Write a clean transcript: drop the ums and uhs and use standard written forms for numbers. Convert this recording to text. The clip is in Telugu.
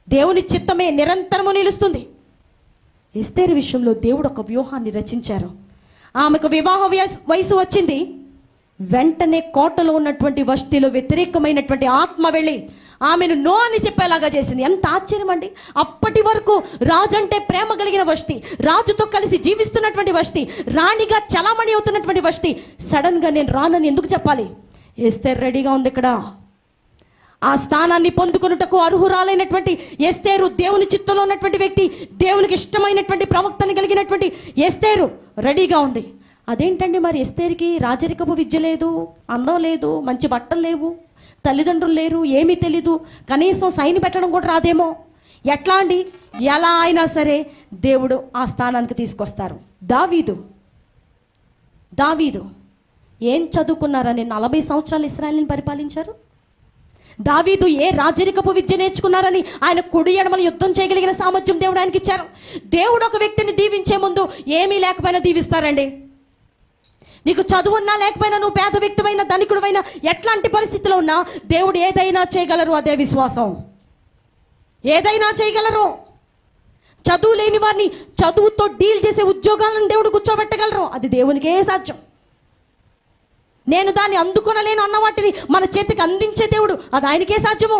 దేవుని చిత్తమే నిరంతరము నిలుస్తుంది. ఎస్తేరు విషయంలో దేవుడు ఒక వ్యూహాన్ని రచించారు. ఆమెకు వివాహ వయసు వచ్చింది. వెంటనే కోటలో ఉన్నటువంటి వష్టిలో వ్యతిరేకమైనటువంటి ఆత్మ వెళ్ళి ఆమెను నో అని చెప్పేలాగా చేసింది. ఎంత ఆశ్చర్యం అండి! అప్పటి వరకు రాజు అంటే ప్రేమ కలిగిన వష్టి, రాజుతో కలిసి జీవిస్తున్నటువంటి వష్టి, రాణిగా చలామణి అవుతున్నటువంటి వష్టి సడన్గా నేను రానని ఎందుకు చెప్పాలి? ఎస్తేరు రెడీగా ఉంది. ఇక్కడ ఆ స్థానాన్ని పొందుకున్నటకు అర్హురాలైనటువంటి ఎస్తేరు, దేవుని చిత్తంలో ఉన్నటువంటి వ్యక్తి, దేవునికి ఇష్టమైనటువంటి ప్రవక్తని కలిగినటువంటి ఎస్తేరు రెడీగా ఉంది. అదేంటండి మరి ఎస్తేరుకి రాజరికపు విద్య లేదు, అందం లేదు, మంచి బట్టలు లేవు, తల్లిదండ్రులు లేరు, ఏమీ తెలీదు, కనీసం సైన్ పెట్టడం కూడా రాదేమో. ఎట్లా అండి? ఎలా అయినా సరే దేవుడు ఆ స్థానానికి తీసుకొస్తారు. దావీదు ఏం చదువుకున్నారని 40 సంవత్సరాలు ఇశ్రాయేలుని పరిపాలించారు. దావీదు ఏ రాజరికపు విద్య నేర్చుకున్నారని ఆయన కుడి ఎడమల యుద్ధం చేయగలిగిన సామర్థ్యం దేవుడు ఆయనకి ఇచ్చారు. దేవుడు ఒక వ్యక్తిని దీవించే ముందు ఏమీ లేకపోయినా దీవిస్తారండి. నీకు చదువు ఉన్నా లేకపోయినా, నువ్వు పేద వ్యక్తివైనా ధనికుడివైనా, ఎట్లాంటి పరిస్థితిలో ఉన్నా దేవుడు ఏదైనా చేయగలరు. అదే విశ్వాసం. ఏదైనా చేయగలరు. చదువు లేని వారిని చదువుతో డీల్ చేసే ఉద్యోగాలను దేవుడు కూర్చోబెట్టగలరు. అది దేవునికే సాధ్యం. నేను దాన్ని అందుకొనలేను అన్న వాటిని మన చేతికి అందించే దేవుడు, అది ఆయనకే సాధ్యము.